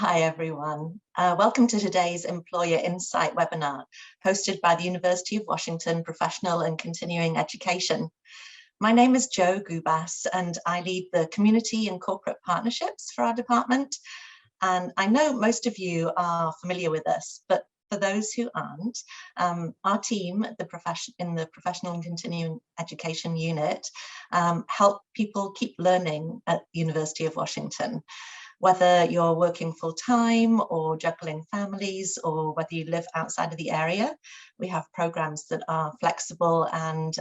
Hi, everyone. Welcome to today's Employer Insight webinar, hosted by the University of Washington Professional and Continuing Education. My name is Jo Gubas, and I lead the Community and Corporate Partnerships for our department. And I know most of you are familiar with us, but for those who aren't, our team at in the Professional and Continuing Education unit help people keep learning at the University of Washington. Whether you're working full-time or juggling families, or whether you live outside of the area, we have programs that are flexible and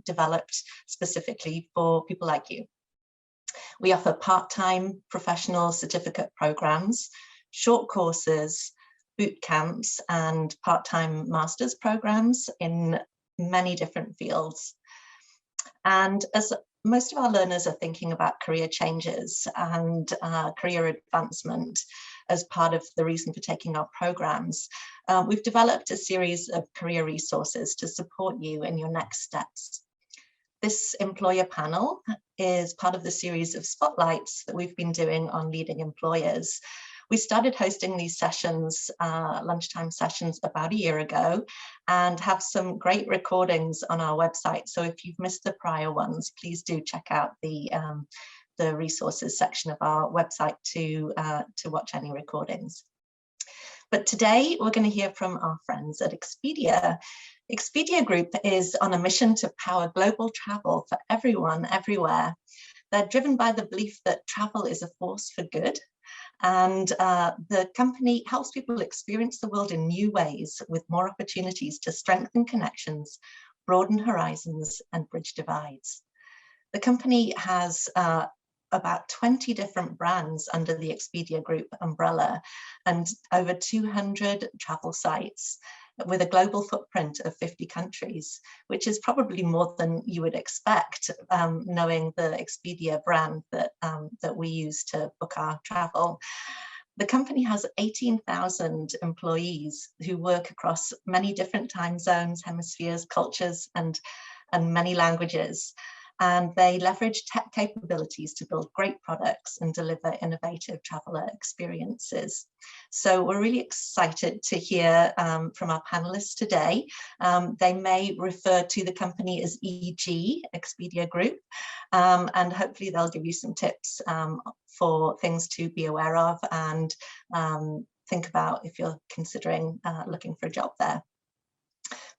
developed specifically for people like you. We offer part-time professional certificate programs, short courses, boot camps, and part-time master's programs in many different fields. And as most of our learners are thinking about career changes and career advancement as part of the reason for taking our programs, we've developed a series of career resources to support you in your next steps. This employer panel is part of the series of spotlights that we've been doing on leading employers. We started hosting these sessions, lunchtime sessions, about a year ago, and have some great recordings on our website. So if you've missed the prior ones, please do check out the resources section of our website to watch any recordings. But today we're going to hear from our friends at Expedia. Expedia Group is on a mission to power global travel for everyone, everywhere. They're driven by the belief that travel is a force for good. And the company helps people experience the world in new ways with more opportunities to strengthen connections, broaden horizons, and bridge divides. The company has about 20 different brands under the Expedia Group umbrella and over 200 travel sites, with a global footprint of 50 countries, which is probably more than you would expect, knowing the Expedia brand that we use to book our travel. The company has 18,000 employees who work across many different time zones, hemispheres, cultures, and many languages. And they leverage tech capabilities to build great products and deliver innovative traveler experiences. So we're really excited to hear from our panelists today. They may refer to the company as EG, Expedia Group, and hopefully they'll give you some tips for things to be aware of and think about if you're considering looking for a job there.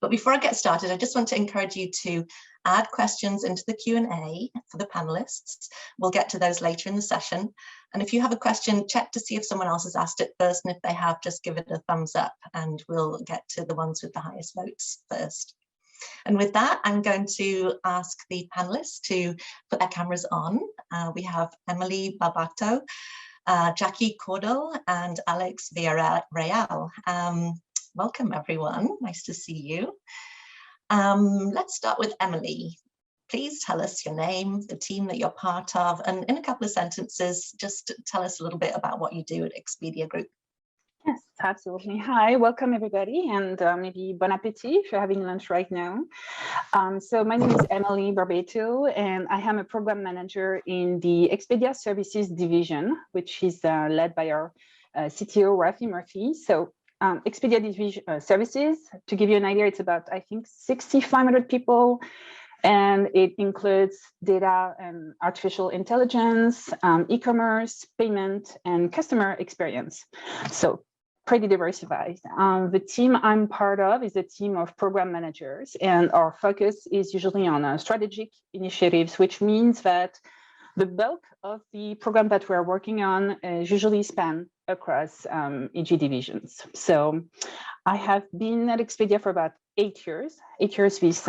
But before I get started, I just want to encourage you to add questions into the Q&A for the panelists. We'll get to those later in the session. And if you have a question, check to see if someone else has asked it first. And if they have, just give it a thumbs up and we'll get to the ones with the highest votes first. And with that, I'm going to ask the panelists to put their cameras on. We have Emily Barbato, Jackie Cordell, and Alex Villarreal. Welcome, everyone. Nice to see you. Let's start with Emily. Please tell us your name, the team that you're part of, and in a couple of sentences, just tell us a little bit about what you do at Expedia Group. Yes, absolutely. Hi, welcome everybody, and maybe bon appetit if you're having lunch right now. So my name is Emily Barbato, and I am a program manager in the Expedia Services division, which is led by our CTO, Rafi Murphy. So Expedia Division Services, to give you an idea, it's about, I think, 6,500 people, and it includes data and artificial intelligence, e-commerce, payment, and customer experience. So pretty diversified. The team I'm part of is a team of program managers, and our focus is usually on strategic initiatives, which means that the bulk of the program that we're working on is usually span across EG divisions. So I have been at Expedia for about 8 years this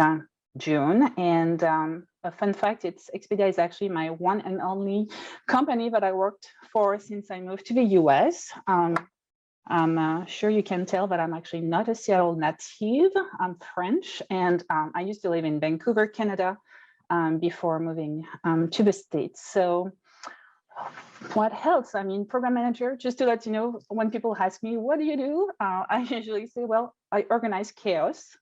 June. And a fun fact, Expedia is actually my one and only company that I worked for since I moved to the US. I'm sure you can tell that I'm actually not a Seattle native. I'm French, and I used to live in Vancouver, Canada, before moving to the States. So what else? I mean, program manager, just to let you know, when people ask me, what do you do? I usually say, well, I organize chaos.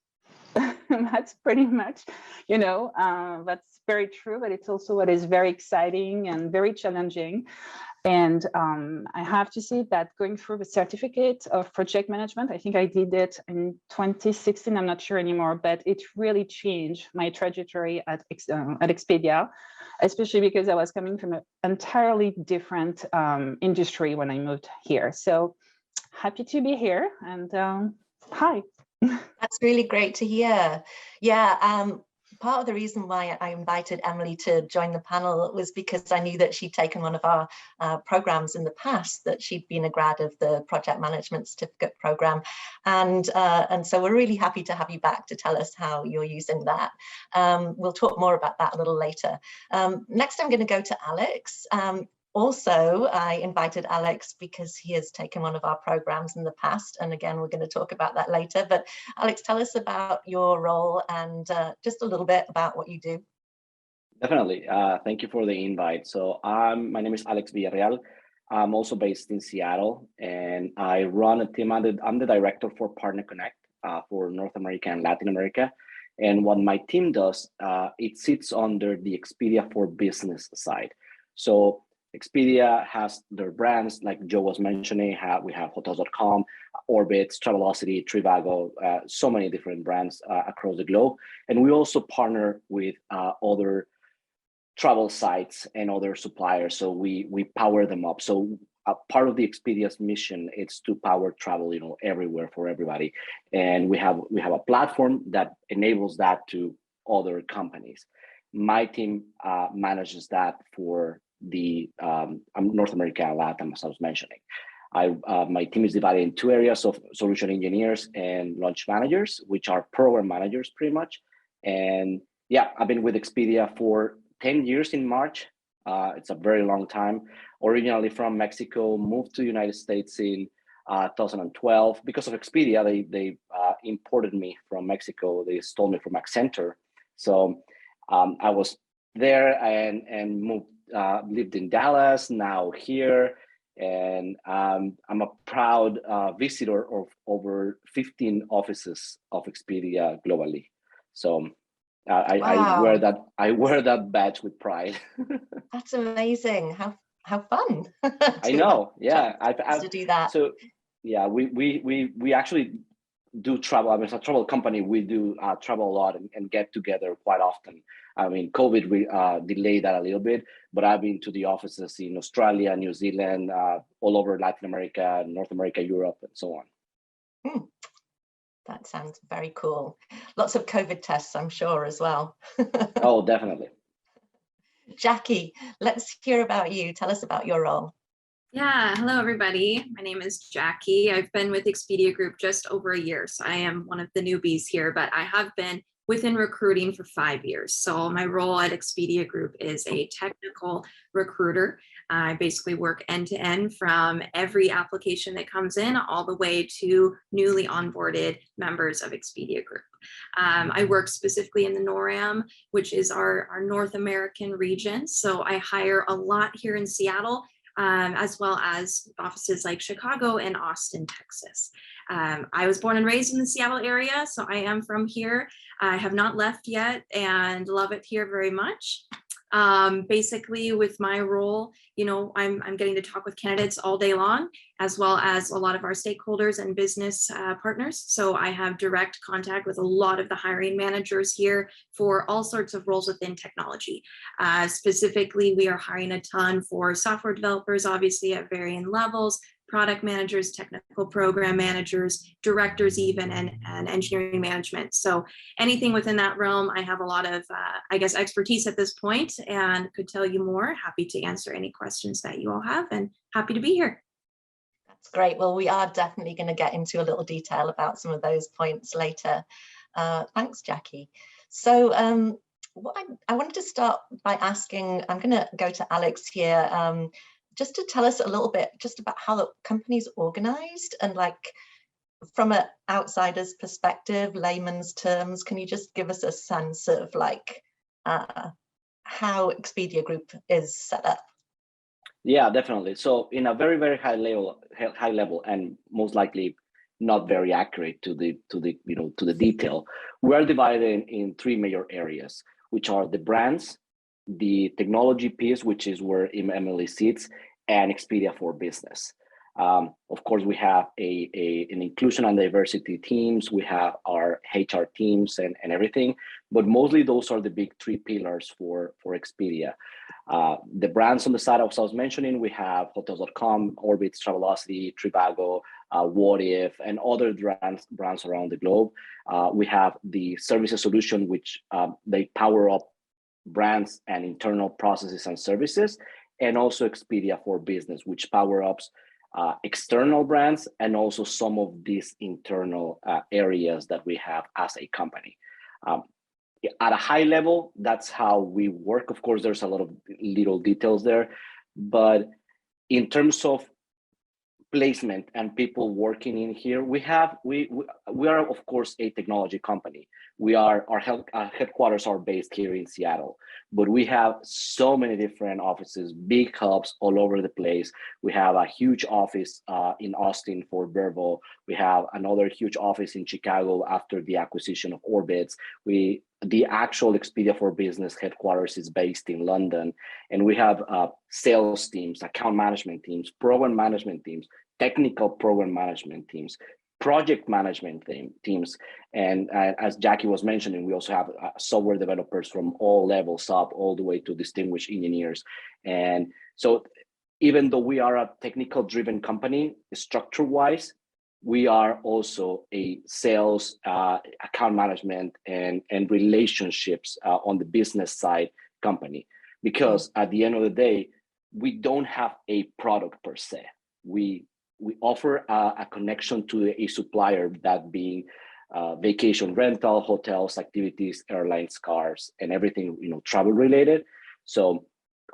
That's pretty much, that's very true, but it's also what is very exciting and very challenging. And I have to say that going through the certificate of project management, I think I did it in 2016, I'm not sure anymore, but it really changed my trajectory at Expedia, especially because I was coming from an entirely different industry when I moved here. So happy to be here, and hi. That's really great to hear. Yeah, part of the reason why I invited Emily to join the panel was because I knew that she'd taken one of our programs in the past, that she'd been a grad of the Project Management Certificate program. And so we're really happy to have you back to tell us how you're using that. We'll talk more about that a little later. Next, I'm going to go to Alex. Also, I invited Alex because he has taken one of our programs in the past. And again, we're going to talk about that later. But Alex, tell us about your role and just a little bit about what you do. Definitely. Thank you for the invite. So my name is Alex Villarreal. I'm also based in Seattle, and I run a team. I'm the director for Partner Connect for North America and Latin America. And what my team does, it sits under the Expedia for Business side. So Expedia has their brands, like Joe was mentioning. We have Hotels.com, Orbitz, Travelocity, Trivago, so many different brands across the globe. And we also partner with other travel sites and other suppliers. So we power them up. So part of the Expedia's mission is to power travel, everywhere for everybody. And we have a platform that enables that to other companies. My team manages that for the North America and Latin, as I was mentioning. My team is divided in two areas of solution engineers and launch managers, which are program managers pretty much. And yeah, I've been with Expedia for 10 years in March. It's a very long time. Originally from Mexico, moved to the United States in 2012. Because of Expedia, they imported me from Mexico. They stole me from Accenture. So I was there and moved. Lived in Dallas, now here, and I'm a proud visitor of over 15 offices of Expedia globally. So wow. I wear that badge with pride. That's amazing. How fun! I know. Yeah, I've to do that. So yeah, we actually do travel. I mean, it's a travel company. We do travel a lot and get together quite often. I mean, COVID delayed that a little bit, but I've been to the offices in Australia, New Zealand, all over Latin America, North America, Europe, and so on. That sounds very cool. Lots of COVID tests, I'm sure, as well. Oh, definitely. Jackie, let's hear about you. Tell us about your role. Yeah, hello everybody. My name is Jackie. I've been with Expedia Group just over a year, so I am one of the newbies here, but I have been within recruiting for 5 years. So my role at Expedia Group is a technical recruiter. I basically work end to end from every application that comes in all the way to newly onboarded members of Expedia Group. I work specifically in the NORAM, which is our North American region. So I hire a lot here in Seattle, as well as offices like Chicago and Austin, Texas. I was born and raised in the Seattle area, so I am from here. I have not left yet and love it here very much. Basically with my role, I'm getting to talk with candidates all day long, as well as a lot of our stakeholders and business partners. So I have direct contact with a lot of the hiring managers here for all sorts of roles within technology. Specifically, we are hiring a ton for software developers, obviously at varying levels, product managers, technical program managers, directors even, and engineering management. So anything within that realm, I have a lot of, expertise at this point and could tell you more. Happy to answer any questions that you all have and happy to be here. That's great. Well, we are definitely going to get into a little detail about some of those points later. Thanks, Jackie. So I wanted to start by asking, I'm going to go to Alex here, just to tell us a little bit just about how the company's organized and like from an outsider's perspective, layman's terms, can you just give us a sense of like how Expedia Group is set up? Yeah, definitely. So in a very, very high level, and most likely not very accurate to the detail, we are divided in three major areas, which are the brands, the technology piece, which is where Emily sits, and Expedia for Business. Of course, we have an inclusion and diversity teams. We have our HR teams and everything, but mostly those are the big three pillars for Expedia. The brands on the side I was mentioning, we have Hotels.com, Orbitz, Travelocity, Trivago, What If, and other brands around the globe. We have the services solution, which they power up brands and internal processes and services, and also Expedia for Business, which power ups external brands and also some of these internal areas that we have as a company. At a high level, that's how we work. Of course, there's a lot of little details there, but in terms of placement and people working in here, we are of course a technology company. Our headquarters are based here in Seattle, but we have so many different offices, big hubs all over the place. We have a huge office in Austin for Vrbo. We have another huge office in Chicago after the acquisition of Orbitz. The actual Expedia for Business headquarters is based in London, and we have sales teams, account management teams, program management teams, technical program management teams, project management teams, and as Jackie was mentioning, we also have software developers from all levels up, all the way to distinguished engineers. And so, even though we are a technical-driven company, structure-wise, we are also a sales, account management, and relationships on the business side company. Because at the end of the day, we don't have a product per se. We offer a connection to a supplier, that being vacation rental, hotels, activities, airlines, cars, and everything travel related. So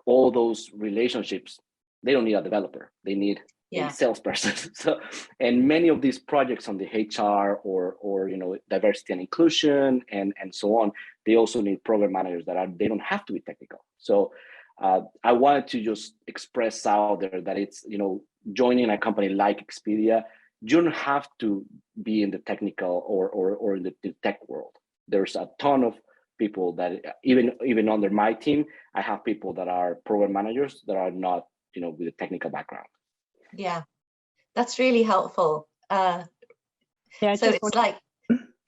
all those relationships, they don't need a developer. They need a salesperson. So, and many of these projects on the HR or diversity and inclusion and so on, they also need program managers they don't have to be technical. So I wanted to just express out there that it's joining a company like Expedia, you don't have to be in the technical or in the tech world. There's a ton of people that even under my team, I have people that are program managers that are not with a technical background. Yeah, that's really helpful. So it's like,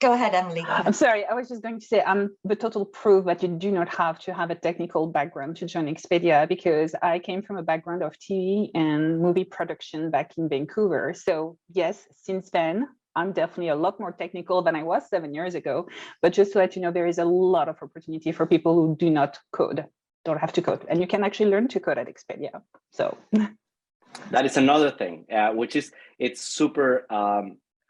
go ahead, Emily. Go ahead. I'm sorry, I was just going to say I'm the total proof that you do not have to have a technical background to join Expedia, because I came from a background of TV and movie production back in Vancouver. So yes, since then, I'm definitely a lot more technical than I was 7 years ago. But just to let you know, there is a lot of opportunity for people who do not code, don't have to code. And you can actually learn to code at Expedia. So that is another thing, which is, it's super,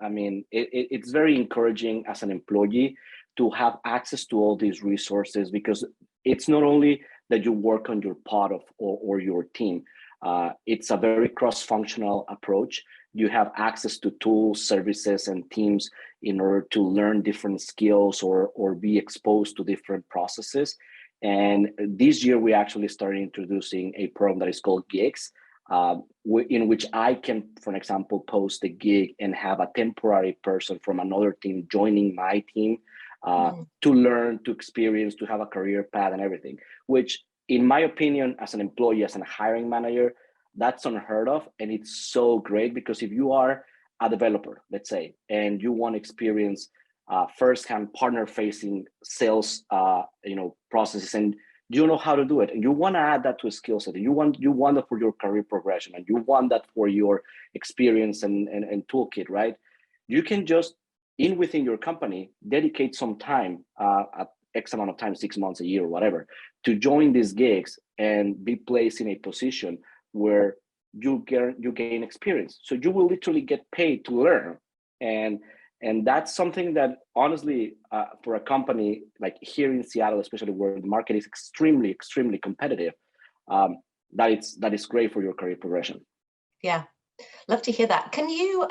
it's very encouraging as an employee to have access to all these resources, because it's not only that you work on your part of or your team, it's a very cross-functional approach. You have access to tools, services, and teams in order to learn different skills or be exposed to different processes. And this year, we actually started introducing a program that is called Gigs, in which I can, for example, post a gig and have a temporary person from another team joining my team to learn, to experience, to have a career path and everything, which in my opinion, as an employee, as a hiring manager, that's unheard of. And it's so great, because if you are a developer, let's say, and you want to experience firsthand partner-facing sales processes, and you know how to do it, and you want to add that to a skill set, and you want that for your career progression, and you want that for your experience and toolkit, right? You can just within your company dedicate some time, at X amount of time, 6 months, a year, or whatever, to join these gigs and be placed in a position where you gain experience. So you will literally get paid to learn, and that's something that honestly, for a company like here in Seattle, especially where the market is extremely, extremely competitive, that is great for your career progression. Yeah, love to hear that. Can you,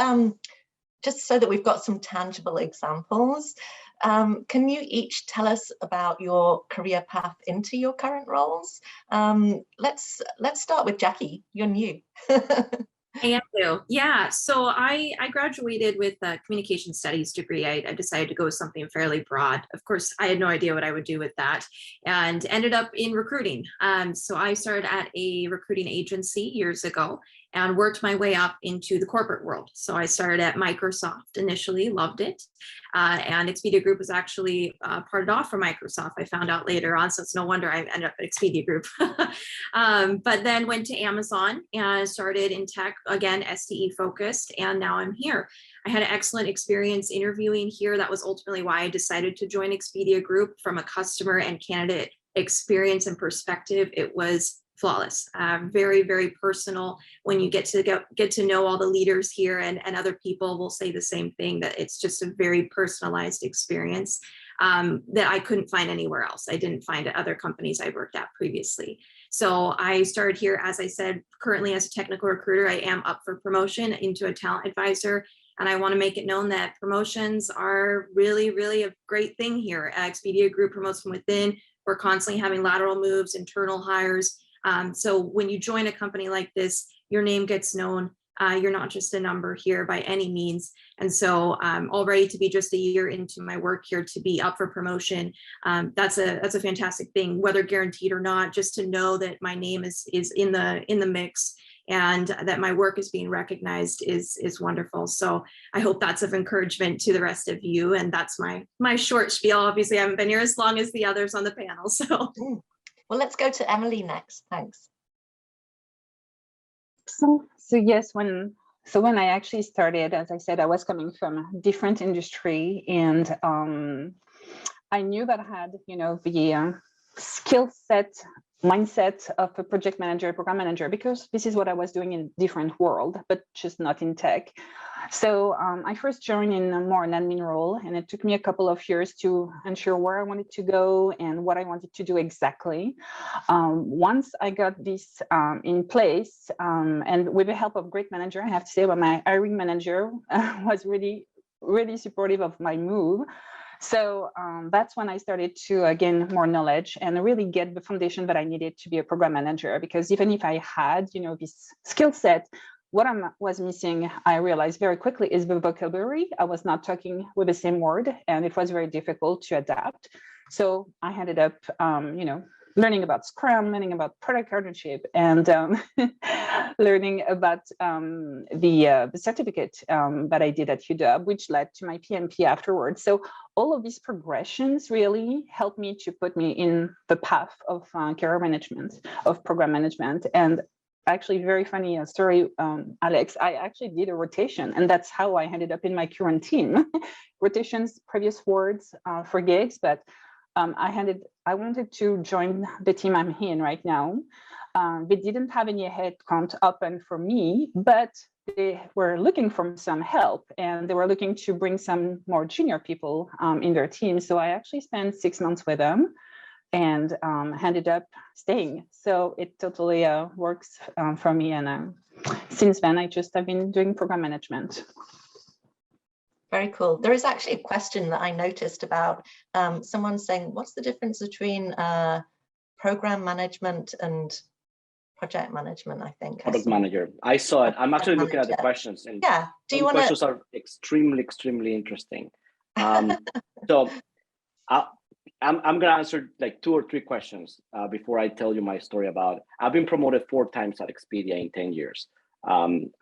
just so that we've got some tangible examples, can you each tell us about your career path into your current roles? Let's start with Jackie. You're new. I do. Yeah. So I graduated with a communication studies degree. I decided to go with something fairly broad. Of course, I had no idea what I would do with that, and ended up in recruiting. So I started at a recruiting agency years ago and worked my way up into the corporate world. So I started at Microsoft initially, loved it. And Expedia Group was actually parted off from Microsoft. I found out later on, so it's no wonder I ended up at Expedia Group. But then went to Amazon and started in tech, again, SDE focused, and now I'm here. I had an excellent experience interviewing here. That was ultimately why I decided to join Expedia Group. From a customer and candidate experience and perspective, it was flawless, very, very personal. When you get to know all the leaders here, and other people will say the same thing, that it's just a very personalized experience that I couldn't find anywhere else. I didn't find at other companies I worked at previously. So I started here, as I said, currently as a technical recruiter. I am up for promotion into a talent advisor. And I want to make it known that promotions are really, really a great thing here. Expedia Group promotes from within. We're constantly having lateral moves, internal hires. So when you join a company like this, your name gets known. You're not just a number here by any means. And so already to be just a year into my work here, to be up for promotion, that's a fantastic thing, whether guaranteed or not. Just to know that my name is in the mix, and that my work is being recognized is wonderful. So I hope that's of encouragement to the rest of you. And that's my short spiel. Obviously, I haven't been here as long as the others on the panel. So. Well, let's go to Emily next. Thanks. So yes, when I actually started, as I said, I was coming from a different industry, and I knew that I had, the skill set, mindset of a project manager, program manager, because this is what I was doing in a different world, but just not in tech. So I first joined in a more an admin role, and it took me a couple of years to ensure where I wanted to go and what I wanted to do exactly. Once I got this in place, and with the help of great manager, I have to say, but my hiring manager was really, really supportive of my move. So that's when I started to gain more knowledge and really get the foundation that I needed to be a program manager. Because even if I had, this skill set, what I was missing, I realized very quickly, is the vocabulary. I was not talking with the same word, and it was very difficult to adapt. So I ended up, learning about Scrum, learning about product ownership, and learning about the certificate that I did at UW, which led to my PMP afterwards. So all of these progressions really helped me to put me in the path of career management, of program management. And actually, very funny story, Alex, I actually did a rotation, and that's how I ended up in my current team. Rotations, previous words for gigs, but I wanted to join the team I'm in right now. They didn't have any headcount open for me, but they were looking for some help, and they were looking to bring some more junior people in their team. So I actually spent 6 months with them, and ended up staying. So it totally works for me. And since then, I've been doing program management. Very cool. There is actually a question that I noticed about someone saying, what's the difference between program management and project management? I think product manager. I saw it. I'm actually looking at the questions, and yeah, do you want questions are extremely interesting. So I'm gonna answer like 2 or 3 questions before I tell you my story about. I've been promoted 4 times at Expedia in 10 years.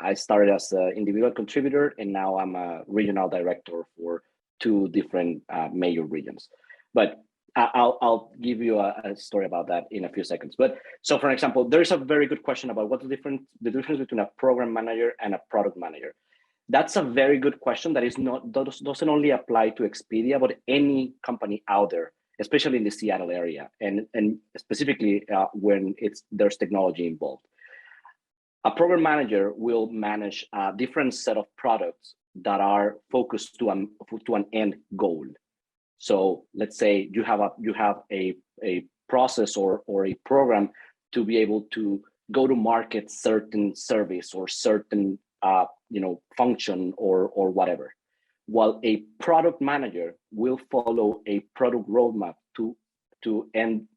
I started as an individual contributor, and now I'm a regional director for 2 different major regions. But I'll give you a story about that in a few seconds. But so, for example, there is a very good question about what's the difference between a program manager and a product manager. That's a very good question that doesn't only apply to Expedia, but any company out there, especially in the Seattle area, and specifically when there's technology involved. A program manager will manage a different set of products that are focused to an end goal. So let's say you have a process or a program to be able to go to market certain service or certain function or whatever. While a product manager will follow a product roadmap to end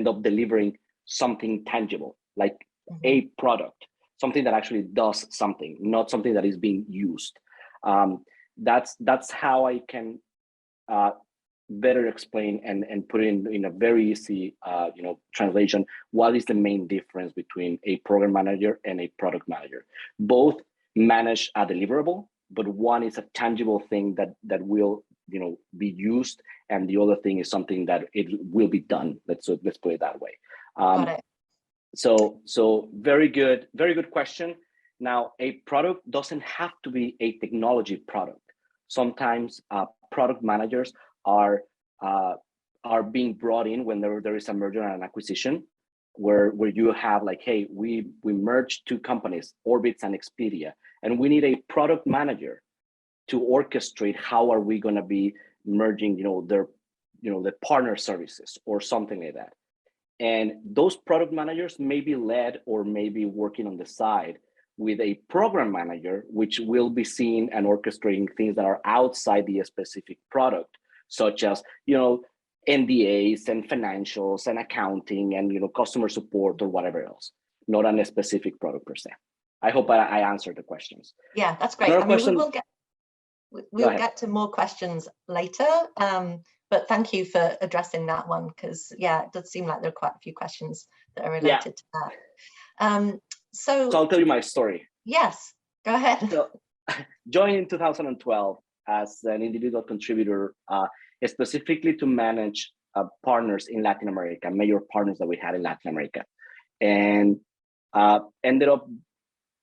up delivering something tangible, like a product. something that actually does something, not something that is being used. That's how I can better explain and put in a very easy translation what is the main difference between a program manager and a product manager. Both manage a deliverable, but one is a tangible thing that will be used, and the other thing is something that it will be done. Let's put it that way. Got it. So very good question. Now, a product doesn't have to be a technology product. Sometimes product managers are being brought in when there is a merger and an acquisition, where you have like, hey, we merged two companies, Orbitz and Expedia, and we need a product manager to orchestrate how are we going to be merging, the partner services or something like that. And those product managers may be led or may be working on the side with a program manager, which will be seeing and orchestrating things that are outside the specific product, such as, NDAs and financials and accounting and, customer support or whatever else, not on a specific product per se. I hope I answered the questions. Yeah, that's great. Another I mean, question. we'll get to more questions later, but thank you for addressing that one, because yeah, it does seem like there are quite a few questions that are related to that. So I'll tell you my story. Yes, go ahead. So, joined in 2012 as an individual contributor, specifically to manage partners in Latin America, major partners that we had in Latin America, and ended up.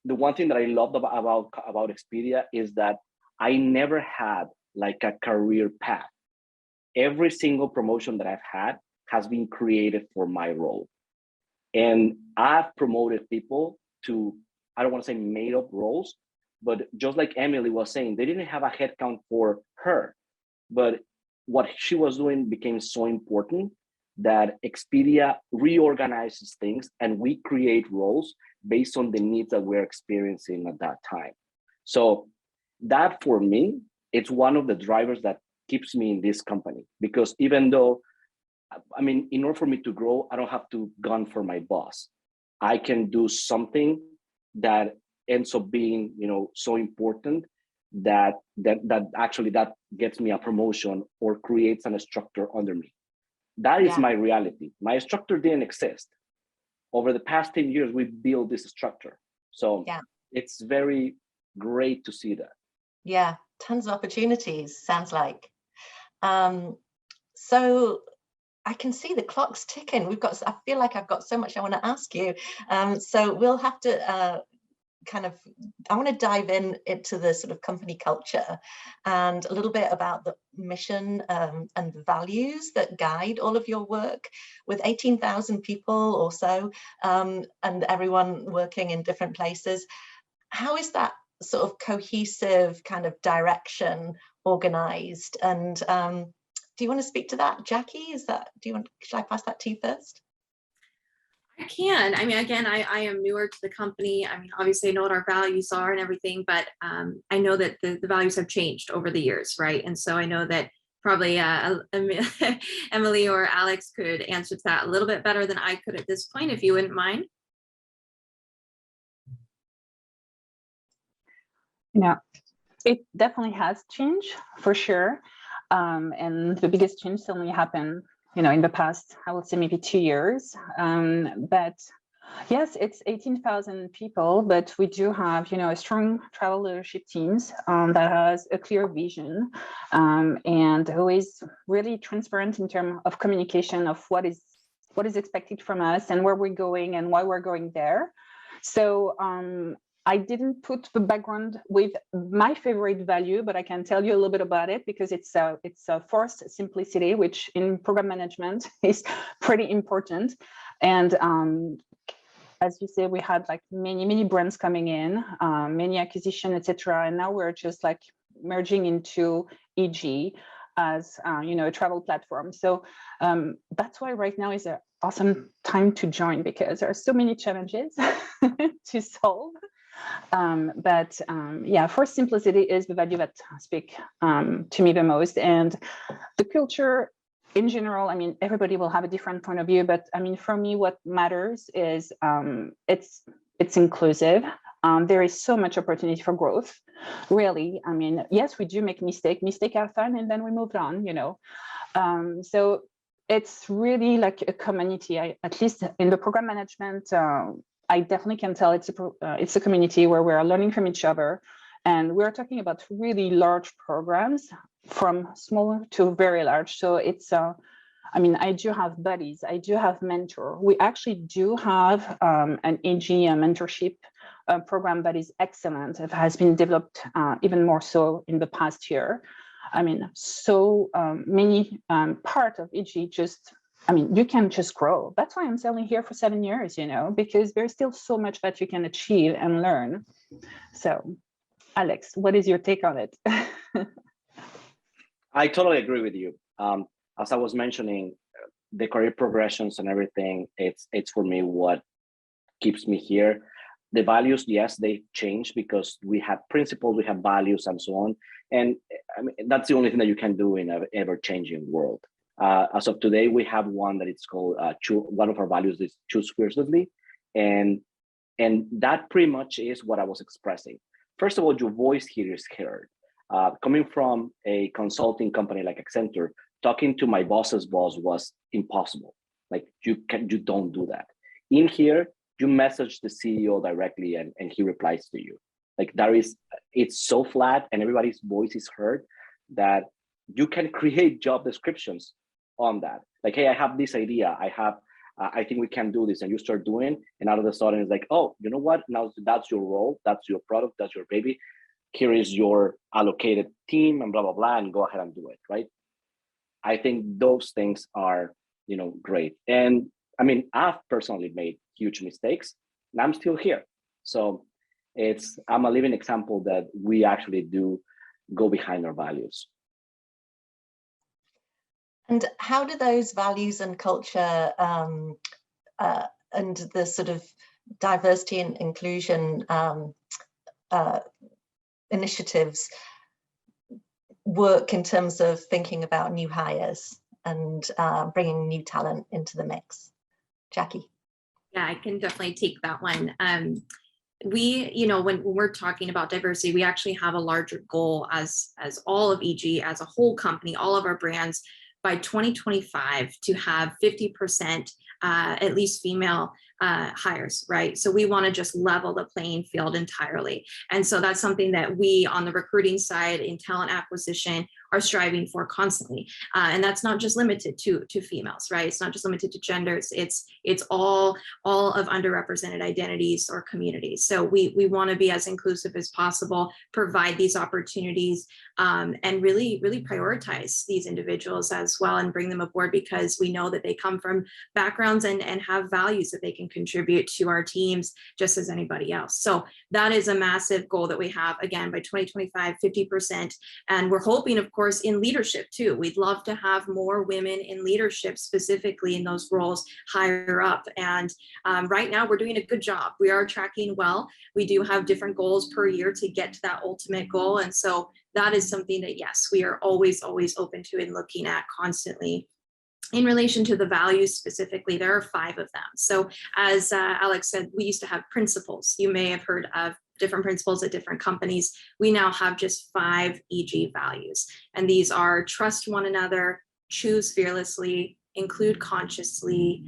The one thing that I loved about Expedia is that I never had like a career path. Every single promotion that I've had has been created for my role. And I've promoted people to, I don't want to say made up roles, but just like Emily was saying, they didn't have a headcount for her, but what she was doing became so important that Expedia reorganizes things and we create roles based on the needs that we're experiencing at that time. So that for me, it's one of the drivers that keeps me in this company, because even though, I mean, in order for me to grow, I don't have to gun for my boss. I can do something that ends up being, so important that actually that gets me a promotion or creates an structure under me. That is my reality. My structure didn't exist. Over the past 10 years, we built this structure. So it's very great to see that. Yeah, tons of opportunities, sounds like. So I can see the clock's ticking. I feel like I've got so much I want to ask you. So we'll have to I want to dive into the sort of company culture and a little bit about the mission and the values that guide all of your work with 18,000 people or so, and everyone working in different places. How is that sort of cohesive kind of direction organized? And do you want to speak to that, Jackie? Should I pass that to you first? I can. I mean, again, I am newer to the company. I mean, obviously I know what our values are and everything, but I know that the values have changed over the years, right? And so I know that probably Emily or Alex could answer to that a little bit better than I could at this point, if you wouldn't mind. It definitely has changed for sure. And the biggest change certainly happened in the past, I would say maybe 2 years. But yes, it's 18,000 people, but we do have, a strong travel leadership teams that has a clear vision and who is really transparent in terms of communication of what is expected from us and where we're going and why we're going there. So I didn't put the background with my favorite value, but I can tell you a little bit about it because it's a forced simplicity, which in program management is pretty important. And as you say, we had like many brands coming in, many acquisition, etc. And now we're just like merging into EG as a travel platform. So that's why right now is an awesome time to join, because there are so many challenges to solve. For simplicity is the value that speak to me the most. And the culture in general, I mean, everybody will have a different point of view, but I mean, for me, what matters is it's it's inclusive. There is so much opportunity for growth, really. I mean, yes, we do make mistake are fun, and then we moved on, you know. So it's really like a community. At least in the program management, I definitely can tell it's a community where we are learning from each other, and we're talking about really large programs, from small to very large. So it's I mean, I do have buddies, I do have mentor. We actually do have an AG mentorship program that is excellent. It has been developed even more so in the past year. I mean, so many part of EG just, I mean, you can just grow. That's why I'm selling here for 7 years, you know, because there's still so much that you can achieve and learn. So, Alex, what is your take on it? I totally agree with you. As I was mentioning, the career progressions and everything, it's for me what keeps me here. The values, yes, they change because we have principles, we have values, and so on. And I mean, that's the only thing that you can do in an ever-changing world. As of today, we have one that it's called one of our values is choose fearlessly, and that pretty much is what I was expressing. First of all, your voice here is heard. Coming from a consulting company like Accenture, talking to my boss's boss was impossible. Like you don't do that. In here, you message the CEO directly and he replies to you. Like it's so flat and everybody's voice is heard that you can create job descriptions on that. Like, hey, I have this idea. I think we can do this, and you start doing, and all of a sudden it's like, oh, you know what? Now that's your role, that's your product, that's your baby. Here is your allocated team and blah, blah, blah, and go ahead and do it, right? I think those things are, you know, great. And I mean, I've personally made huge mistakes and I'm still here. So I'm a living example that we actually do go behind our values. And how do those values and culture and the sort of diversity and inclusion initiatives work in terms of thinking about new hires and bringing new talent into the mix? Jackie? Yeah, I can definitely take that one. We, you know, when we're talking about diversity, we actually have a larger goal as all of EG, as a whole company, all of our brands, by 2025 to have 50% at least female hires, right? So we want to just level the playing field entirely. And so that's something that we on the recruiting side in talent acquisition are striving for constantly. And that's not just limited to females, right? It's not just limited to genders. It's all of underrepresented identities or communities. So we want to be as inclusive as possible, provide these opportunities, and really prioritize these individuals as well and bring them aboard, because we know that they come from backgrounds and have values that they can contribute to our teams just as anybody else. So that is a massive goal that we have, again, by 2025, 50%. And we're hoping, of course, in leadership too. We'd love to have more women in leadership, specifically in those roles higher up. And right now we're doing a good job. We are tracking well. We do have different goals per year to get to that ultimate goal. And so that is something that, yes, we are always open to and looking at constantly. In relation to the values specifically, there are 5 of them. So as Alex said, we used to have principles. You may have heard of different principles at different companies. We now have just 5 EG values. And these are trust one another, choose fearlessly, include consciously,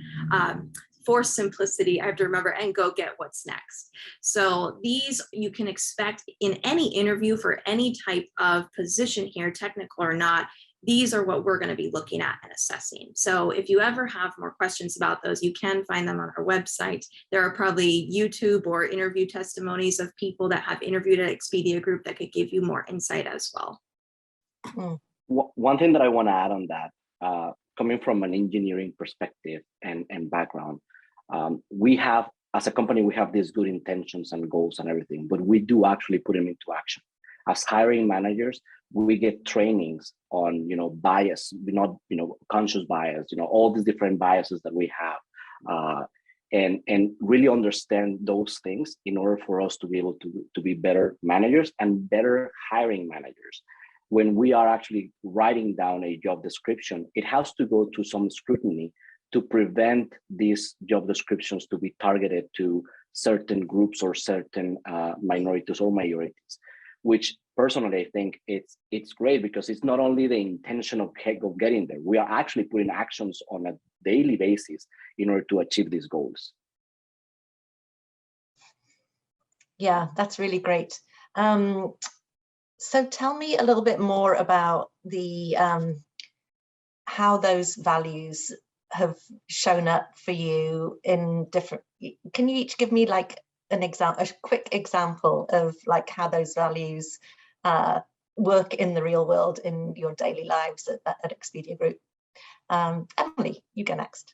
for simplicity, I have to remember, and go get what's next. So these you can expect in any interview for any type of position here, technical or not. These are what we're going to be looking at and assessing. So if you ever have more questions about those, you can find them on our website. There are probably YouTube or interview testimonies of people that have interviewed at Expedia Group that could give you more insight as well. One thing that I want to add on that, coming from an engineering perspective and background, we have, as a company, we have these good intentions and goals and everything, but we do actually put them into action. As hiring managers, we get trainings on, you know, bias, not, you know, conscious bias, you know, all these different biases that we have, and really understand those things in order for us to be able to be better managers and better hiring managers. When we are actually writing down a job description, it has to go through some scrutiny to prevent these job descriptions to be targeted to certain groups or certain minorities or majorities, which personally I think it's great because it's not only the intention of getting there, we are actually putting actions on a daily basis in order to achieve these goals. Yeah, that's really great. So tell me a little bit more about the how those values have shown up for you in different. Can you each give me like an example, a quick example of like how those values work in the real world in your daily lives at Expedia Group? Emily, you go next.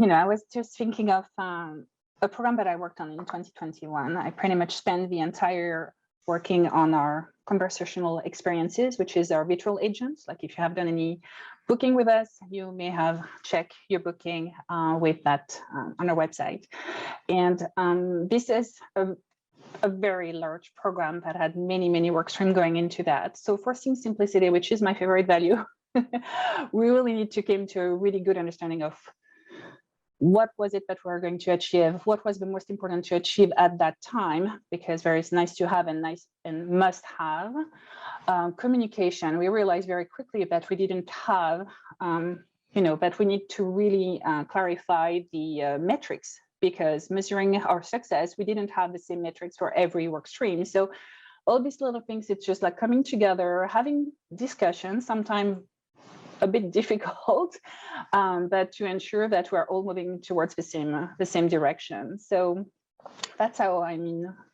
I was just thinking of a program that I worked on in 2021. I pretty much spent the entire working on our conversational experiences, which is our virtual agents. Like if you have done any booking with us, you may have checked your booking with that on our website. And this is a very large program that had many, many work streams going into that. So for Team Simplicity, which is my favorite value, we really need to come to a really good understanding of what was it that we're going to achieve, what was the most important to achieve at that time, because there is nice to have and nice and must have communication. We realized very quickly that we didn't have, that we need to really clarify the metrics, because measuring our success, we didn't have the same metrics for every work stream. So all these little things, it's just like coming together, having discussions, sometimes a bit difficult, but to ensure that we're all moving towards the same direction. So that's how,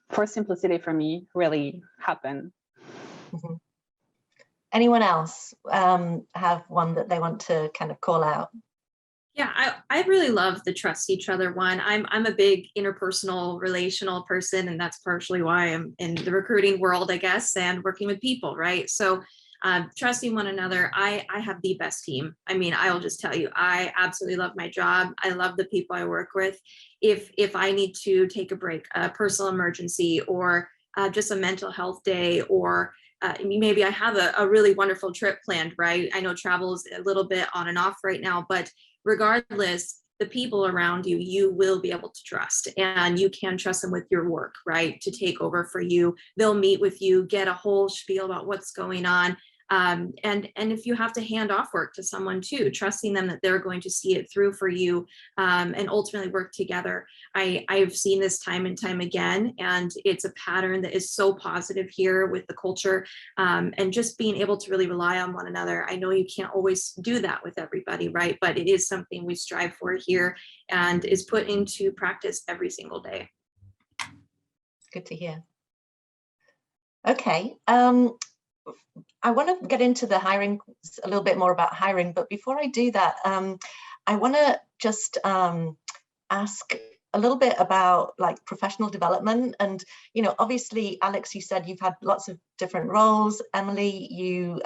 for Simplicity for me really happened. Mm-hmm. Anyone else have one that they want to kind of call out? Yeah, I really love the trust each other one. I'm a big interpersonal relational person, and that's partially why I'm in the recruiting world, I guess, and working with people, right? So trusting one another. I have the best team. I'll just tell you, I absolutely love my job. I love the people I work with. If I need to take a break, a personal emergency, or just a mental health day, or maybe I have a really wonderful trip planned, right? I know travel is a little bit on and off right now, but regardless, the people around you, you will be able to trust, and you can trust them with your work, right? To take over for you. They'll meet with you, get a whole spiel about what's going on. And if you have to hand off work to someone too, trusting them that they're going to see it through for you, and ultimately work together. I've seen this time and time again, and it's a pattern that is so positive here with the culture, and just being able to really rely on one another. I know you can't always do that with everybody, right? But it is something we strive for here and is put into practice every single day. Good to hear. Okay. I want to get into the hiring, a little bit more about hiring, but before I do that, I want to just ask a little bit about like professional development. And, obviously, Alex, you said you've had lots of different roles. Emily, you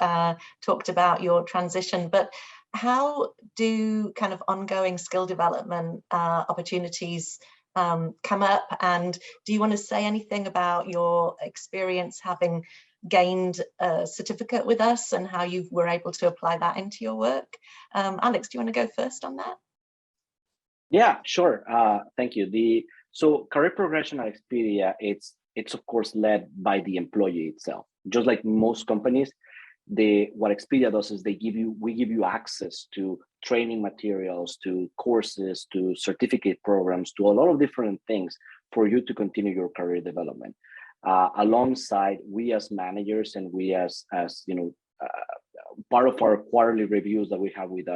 talked about your transition, but how do kind of ongoing skill development opportunities come up? And do you want to say anything about your experience having gained a certificate with us and how you were able to apply that into your work? Alex, do you want to go first on that? Yeah, sure. Thank you. So career progression at Expedia, it's of course led by the employee itself. Just like most companies, what Expedia does is we give you access to training materials, to courses, to certificate programs, to a lot of different things for you to continue your career development. Alongside, we as managers and we as part of our quarterly reviews that we have with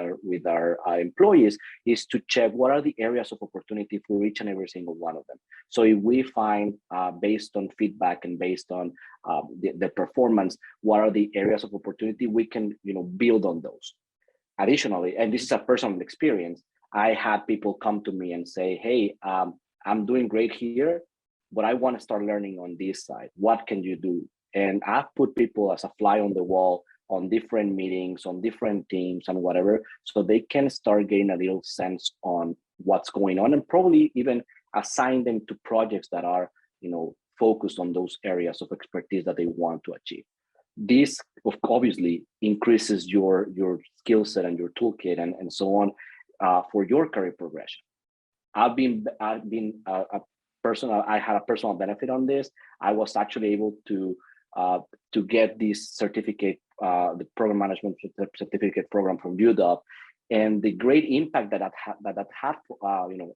our employees is to check what are the areas of opportunity for each and every single one of them. So if we find, based on feedback and based on the performance, what are the areas of opportunity, we can build on those. Additionally, and this is a personal experience, I had people come to me and say, hey, I'm doing great here, but I want to start learning on this side. What can you do? And I've put people as a fly on the wall on different meetings, on different teams and whatever, so they can start getting a little sense on what's going on, and probably even assign them to projects that are, focused on those areas of expertise that they want to achieve. This obviously increases your skill set and your toolkit and so on. for your career progression. I've been a personal. I had a personal benefit on this. I was actually able to get this certificate, the program management certificate program from UW, and the great impact that had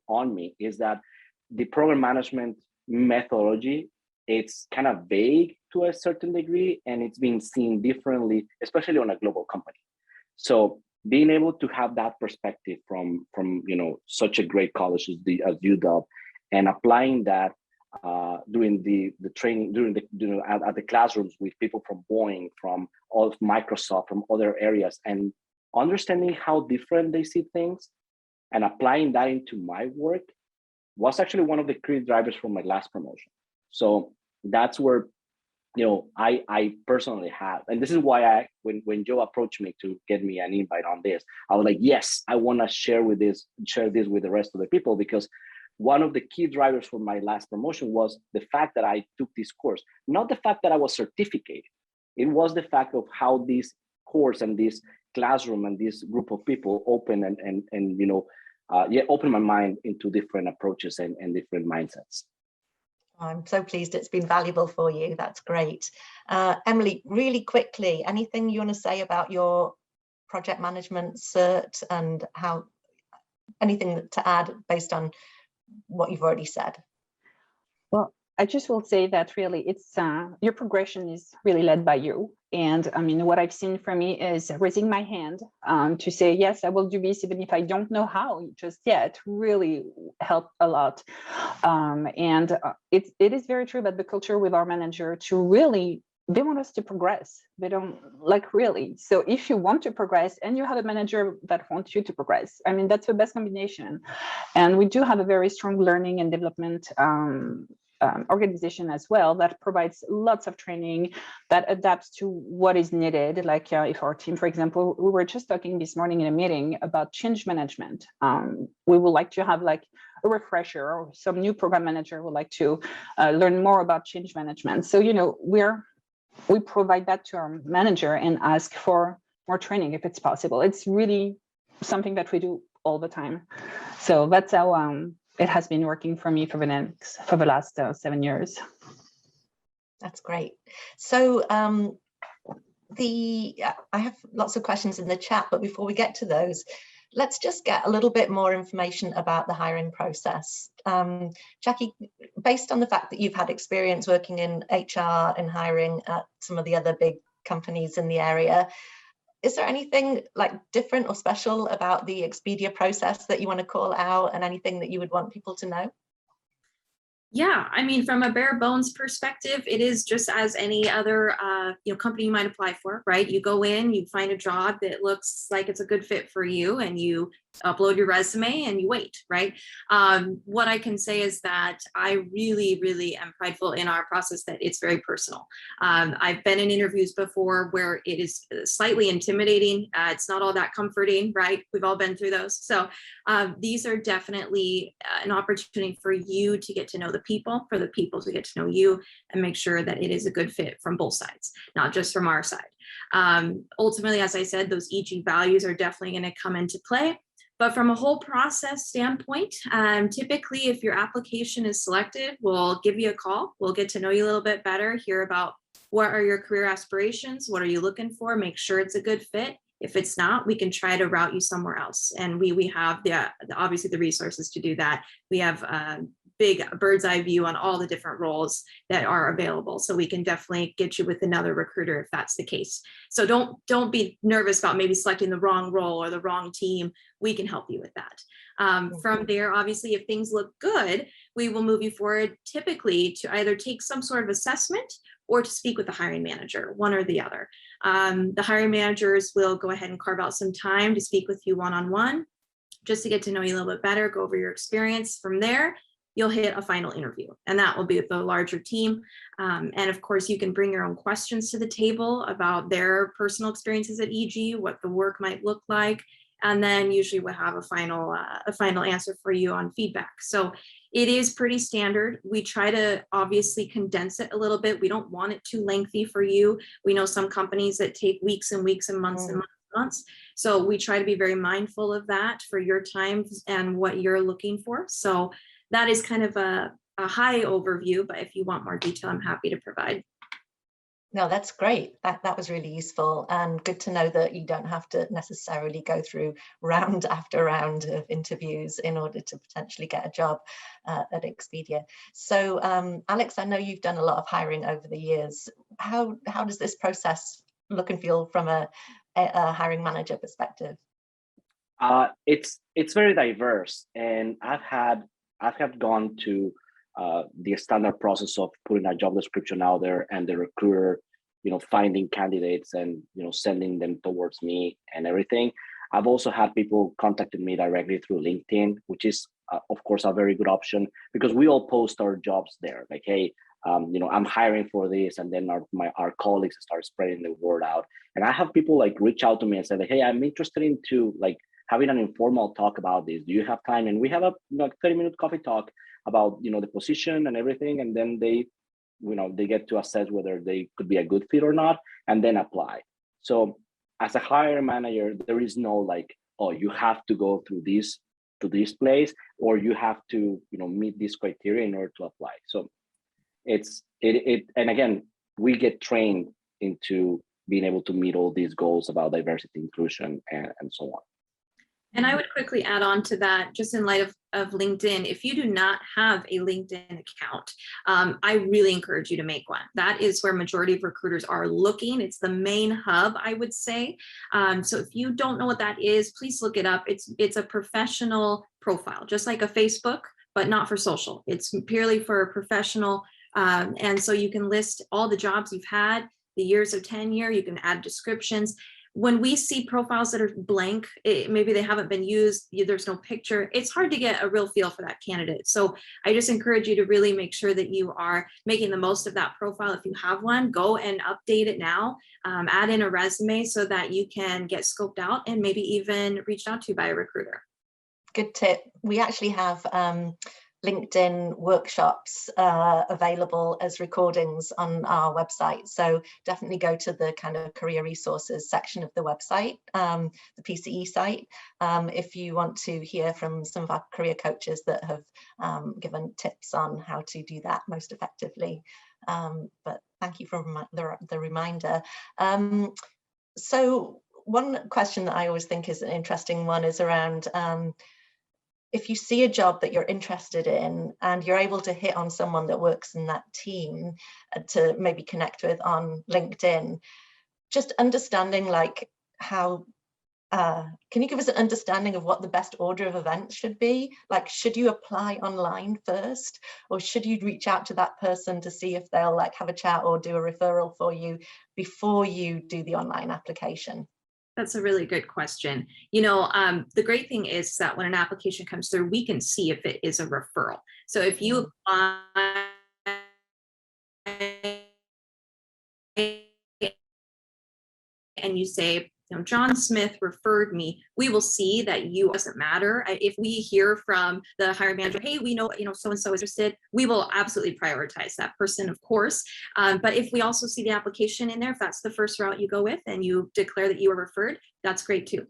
on me is that the program management methodology, it's kind of vague to a certain degree, and it's being seen differently, especially on a global company. So being able to have that perspective from such a great college as UW, and applying that during the training, at the classrooms with people from Boeing, from all of Microsoft, from other areas, and understanding how different they see things and applying that into my work was actually one of the key drivers for my last promotion. So that's where I personally have, and this is why when Joe approached me to get me an invite on this, I was like, yes, I want to share this with the rest of the people, because one of the key drivers for my last promotion was the fact that I took this course, not the fact that I was certificated. It was the fact of how this course and this classroom and this group of people open open my mind into different approaches and different mindsets. I'm so pleased it's been valuable for you. That's great. Emily, really quickly, anything you want to say about your project management cert, and anything to add based on what you've already said? Well, I just will say that really it's your progression is really led by you. And I mean, what I've seen from me is raising my hand to say, yes, I will do this, even if I don't know how just yet, really helped a lot. It is very true that the culture with our manager to really, they want us to progress. They don't really. So if you want to progress and you have a manager that wants you to progress, I mean, that's the best combination. And we do have a very strong learning and development organization as well that provides lots of training that adapts to what is needed. Like if our team, for example, we were just talking this morning in a meeting about change management. We would like to have like a refresher, or some new program manager would like to learn more about change management. So, we provide that to our manager and ask for more training if it's possible. It's really something that we do all the time. So that's how it has been working for me for the last 7 years. That's great. So I have lots of questions in the chat, but before we get to those, let's just get a little bit more information about the hiring process. Jackie, based on the fact that you've had experience working in HR and hiring at some of the other big companies in the area, is there anything like different or special about the Expedia process that you want to call out, and anything that you would want people to know? Yeah, I mean, from a bare bones perspective, it is just as any other company you might apply for, right? You go in, you find a job that looks like it's a good fit for you, and you upload your resume and you wait, right? What I can say is that I really, really am prideful in our process that it's very personal. I've been in interviews before where it is slightly intimidating. It's not all that comforting, right? We've all been through those. So these are definitely an opportunity for you to get to know the people, for the people to get to know you, and make sure that it is a good fit from both sides, not just from our side. Ultimately, as I said, those EG values are definitely going to come into play. But from a whole process standpoint, typically if your application is selected, we'll give you a call. We'll get to know you a little bit better, hear about what are your career aspirations, what are you looking for, make sure it's a good fit. If it's not, we can try to route you somewhere else. And we have obviously the resources to do that. We have a big bird's eye view on all the different roles that are available. So we can definitely get you with another recruiter if that's the case. So don't be nervous about maybe selecting the wrong role or the wrong team. We can help you with that. From there, obviously, if things look good, we will move you forward typically to either take some sort of assessment or to speak with the hiring manager, one or the other. The hiring managers will go ahead and carve out some time to speak with you one-on-one, just to get to know you a little bit better, go over your experience. From there, you'll hit a final interview, and that will be with the larger team. And of course, you can bring your own questions to the table about their personal experiences at EG, what the work might look like, and then usually we'll have a final answer for you on feedback. So it is pretty standard. We try to obviously condense it a little bit. We don't want it too lengthy for you. We know some companies that take weeks and weeks and months and months months. So we try to be very mindful of that for your times and what you're looking for. So that is kind of a high overview, but if you want more detail, I'm happy to provide. No, that's great. That was really useful, and good to know that you don't have to necessarily go through round after round of interviews in order to potentially get a job at Expedia. So Alex, I know you've done a lot of hiring over the years. How does this process look and feel from a hiring manager perspective? It's very diverse, and I've gone to the standard process of putting a job description out there and the recruiter, finding candidates and, sending them towards me and everything. I've also had people contacted me directly through LinkedIn, which is, of course, a very good option because we all post our jobs there. Like, hey, I'm hiring for this, and then our colleagues start spreading the word out. And I have people like reach out to me and say, hey, I'm interested into like having an informal talk about this. Do you have time? And we have a 30-minute coffee talk about the position and everything, and then they get to assess whether they could be a good fit or not, and then apply. So as a hiring manager, there is no like, oh, you have to go through this to this place, or you have to meet this criteria in order to apply. So and again, we get trained into being able to meet all these goals about diversity, inclusion, and so on. And I would quickly add on to that, just in light of LinkedIn, if you do not have a LinkedIn account, I really encourage you to make one. That is where majority of recruiters are looking. It's the main hub, I would say. So if you don't know what that is, please look it up. It's a professional profile, just like a Facebook, but not for social. It's purely for professional. And so you can list all the jobs you've had, the years of tenure, you can add descriptions. When we see profiles that are blank, maybe they haven't been used, there's no picture, it's hard to get a real feel for that candidate. So I just encourage you to really make sure that you are making the most of that profile. If you have one, go and update it now, add in a resume so that you can get scoped out and maybe even reached out to by a recruiter. Good tip. We actually have LinkedIn workshops available as recordings on our website. So definitely go to the kind of career resources section of the website, the PCE site, if you want to hear from some of our career coaches that have given tips on how to do that most effectively. But thank you for the reminder. So one question that I always think is an interesting one is around if you see a job that you're interested in and you're able to hit on someone that works in that team to maybe connect with on LinkedIn, just understanding like how, can you give us an understanding of what the best order of events should be? Like, should you apply online first, or should you reach out to that person to see if they'll like have a chat or do a referral for you before you do the online application? That's a really good question. The great thing is that when an application comes through, we can see if it is a referral. So if you apply and you say, John Smith referred me, we will see that you, doesn't matter. If we hear from the hiring manager, hey, we know, so-and-so is interested, we will absolutely prioritize that person, of course. But if we also see the application in there, if that's the first route you go with and you declare that you were referred, that's great too.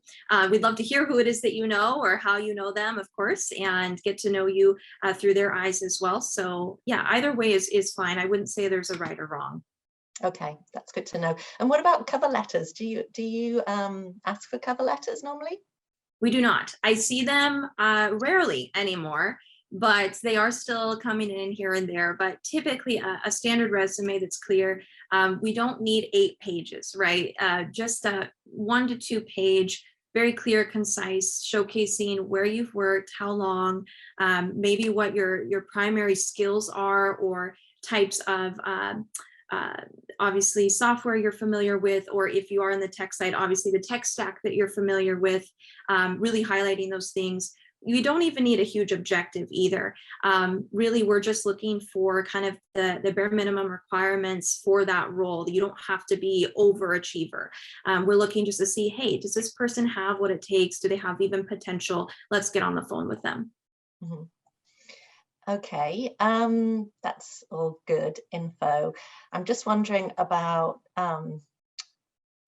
We'd love to hear who it is that you know or how you know them, of course, and get to know you through their eyes as well. So yeah, either way is fine. I wouldn't say there's a right or wrong. Okay, that's good to know. And what about cover letters? Do you ask for cover letters normally? We do not. I see them rarely anymore, but they are still coming in here and there. But typically a standard resume that's clear. We don't need 8 pages, right? Just a 1 to 2 page, very clear, concise, showcasing where you've worked, how long, maybe what your primary skills are, or types of obviously software you're familiar with, or if you are in the tech side, obviously the tech stack that you're familiar with, really highlighting those things. You don't even need a huge objective either. Really, we're just looking for kind of the bare minimum requirements for that role. You don't have to be overachiever. We're looking just to see, hey, does this person have what it takes? Do they have even potential? Let's get on the phone with them. Mm-hmm. Okay, that's all good info. I'm just wondering about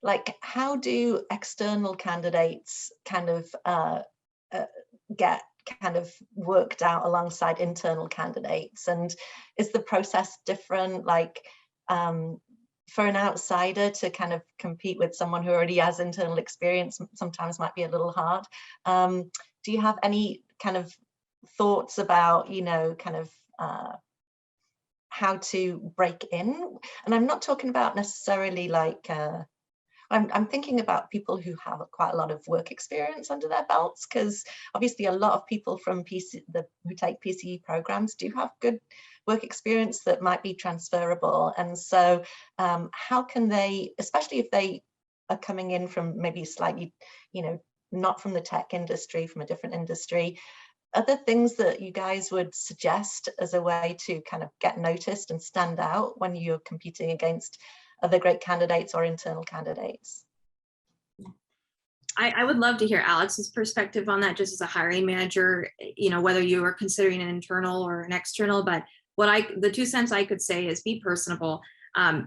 like, how do external candidates kind of get kind of worked out alongside internal candidates? And is the process different? Like, for an outsider to kind of compete with someone who already has internal experience sometimes might be a little hard. Do you have any kind of thoughts about, you know, kind of how to break in? And I'm not talking about necessarily like, I'm thinking about people who have quite a lot of work experience under their belts, because obviously a lot of people from who take PCE programs do have good work experience that might be transferable. And so how can they, especially if they are coming in from maybe slightly, you know, not from the tech industry, from a different industry, are there things that you guys would suggest as a way to kind of get noticed and stand out when you're competing against other great candidates or internal candidates? I would love to hear Alex's perspective on that, just as a hiring manager, you know, whether you are considering an internal or an external. But the 2 cents I could say is be personable.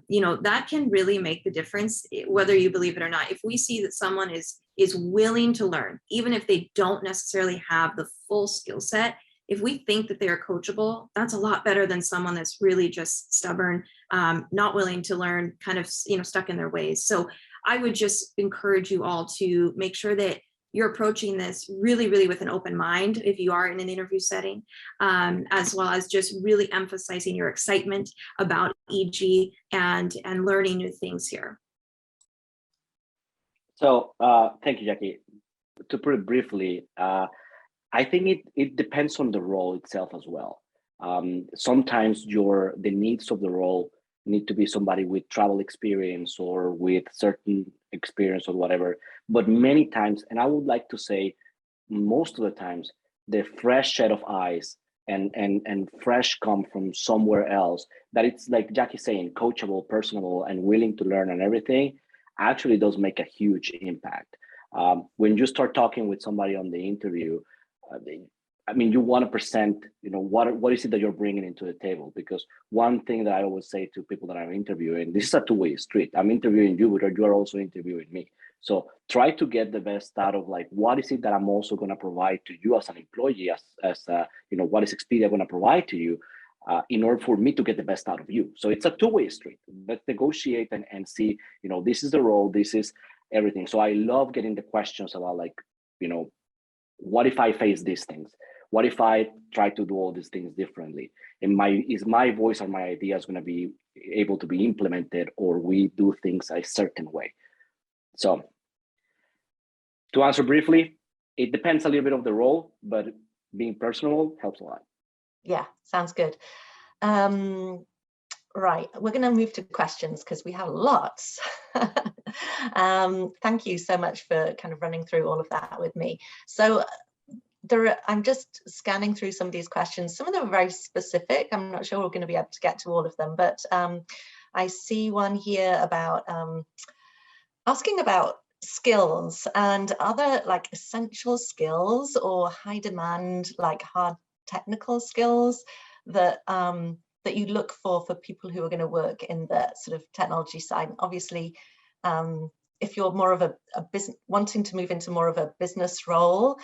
You know, that can really make the difference, whether you believe it or not. If we see that someone is willing to learn, even if they don't necessarily have the full skill set, if we think that they are coachable, that's a lot better than someone that's really just stubborn, not willing to learn, kind of, you know, stuck in their ways. So I would just encourage you all to make sure that you're approaching this really, really with an open mind if you are in an interview setting, as well as just really emphasizing your excitement about EG and learning new things here. So thank you, Jackie. To put it briefly, I think it depends on the role itself as well. Sometimes the needs of the role need to be somebody with travel experience or with certain experience or whatever. But many times, and I would like to say most of the times, the fresh set of eyes and fresh come from somewhere else, that it's like Jackie saying, coachable, personable, and willing to learn and everything, actually does make a huge impact. When you start talking with somebody on the interview, I mean, you want to present, you know, what is it that you're bringing into the table? Because one thing that I always say to people that I'm interviewing, this is a two-way street. I'm interviewing you, but you are also interviewing me. So try to get the best out of, like, what is it that I'm also going to provide to you as an employee, as you know, what is Expedia going to provide to you in order for me to get the best out of you. So it's a two-way street. Let's negotiate and see, you know, this is the role, this is everything. So I love getting the questions about, like, you know, what if I face these things? What if I try to do all these things differently? And is my voice or my ideas going to be able to be implemented, or we do things a certain way? So to answer briefly, it depends a little bit of the role, but being personal helps a lot. Yeah, sounds good. Right, we're going to move to questions because we have lots. Thank you so much for kind of running through all of that with me. So I'm just scanning through some of these questions. Some of them are very specific. I'm not sure we're going to be able to get to all of them, but I see one here about asking about skills, and other like essential skills or high demand, like hard technical skills that that you look for people who are going to work in the sort of technology side. And obviously, if you're more of a business, wanting to move into more of a business role,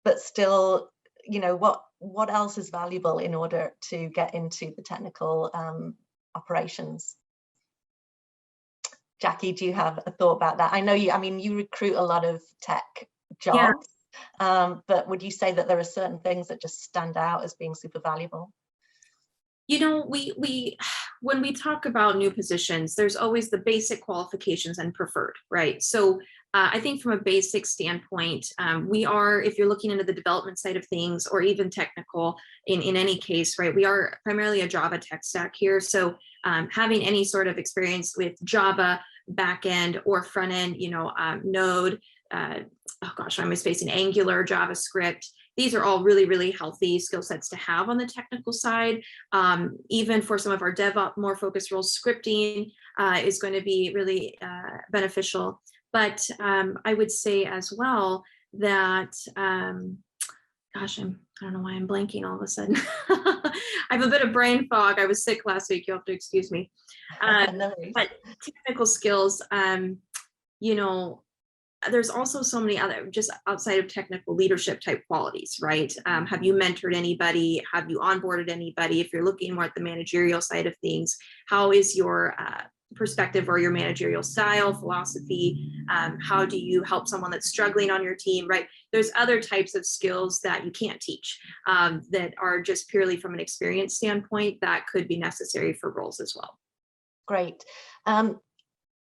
but still, you know, what else is valuable in order to get into the technical operations? Jackie, do you have a thought about that? I know you recruit a lot of tech jobs, yeah. But would you say that there are certain things that just stand out as being super valuable? You know, when we talk about new positions, there's always the basic qualifications and preferred, right? So I think from a basic standpoint, if you're looking into the development side of things, or even technical in any case, right, we are primarily a Java tech stack here. So having any sort of experience with Java backend or front end, you know, Node, oh gosh, I'm spacing, Angular, JavaScript. These are all really, really healthy skill sets to have on the technical side. Even for some of our DevOps more focused roles, scripting is going to be really beneficial. But I would say as well that, gosh, I don't know why I'm blanking all of a sudden. I have a bit of brain fog. I was sick last week. You'll have to excuse me. But technical skills, you know, there's also so many other, just outside of technical leadership type qualities, right? Have you mentored anybody? Have you onboarded anybody? If you're looking more at the managerial side of things, how is your perspective or your managerial style, philosophy? How do you help someone that's struggling on your team, right? There's other types of skills that you can't teach that are just purely from an experience standpoint that could be necessary for roles as well. Great.